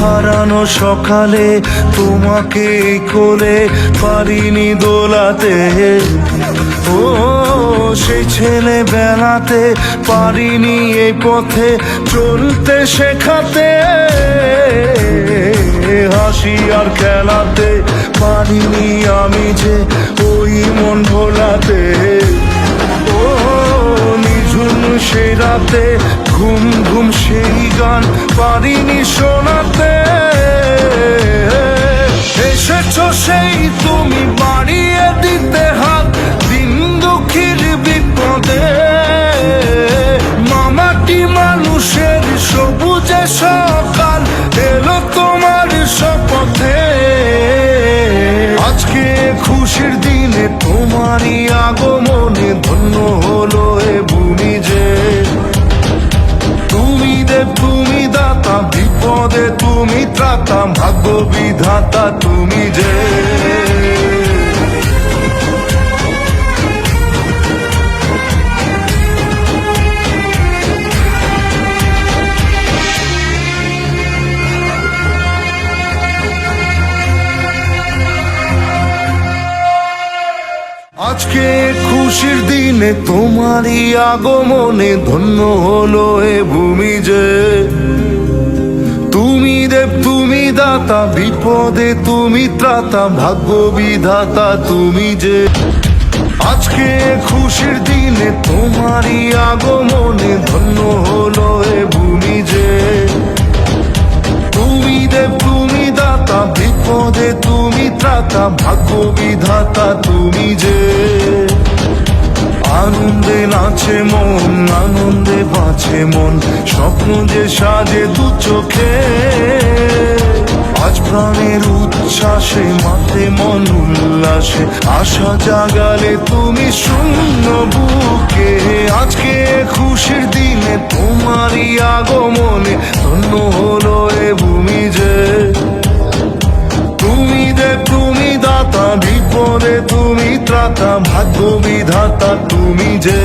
হারানো সকালে তোমাকে কোলে পারিনি দোলাতে, ও সেই ছেলে বেলাতে পারিনি এই পথে চলতে শেখাতে, হাসি আর খেলাতে পারিনি আমি যে ওই মন ভোলাতে, ও নিঝুম সেই রাতে ঘুম ঘুম সেই গান পারিনি শোনাতে, এসেছো সেই তুমি বাড়িয়ে দিতে হাত দিন দুঃখীর বিপদে, মামাটি মানুষের সবুজে সকাল এলো তোমার শপথে, আজকে খুশির দিনে তোমারই আগমনে ধন্য হলো এ ভূমি যে, তুমি দেব তুমি দাতা বিপদে তুমি ত্রাতা ভাগ্য বিধাতা তুমি যে। আজকে খুশির দিনে তোমারই আগমনে ধন্য হলো এ ভূমি যে, তুমি দেব তুমি দাতা বিপদে তুমি ত্রাতা ভাগ্য বিধাতা তুমি যে, আজকে খুশির দিনে তোমারই আগমনে ধন্য হলো এ ভূমি যে, তুমি দেব তুমি দাতা বিপদে তুমি ত্রাতা ভাগ্য বিধাতা তুমি যে, আনন্দে নাচে মন আনন্দে বাঁচে মন স্বপ্ন যে সাজে দু চোখে, আজ প্রাণের উচ্ছ্বাসে মাঠে মন উল্লাসে আশা জাগালে তুমি শূন্য বুকে, আজকে খুশির দিনে তোমারই আগমনে ধন্য হলো এ ভূমি যে, তুমি দেব তুমি দাতা বিপদে তুমি ত্রাতা ভাগ্য বিধাতা তুমি যে।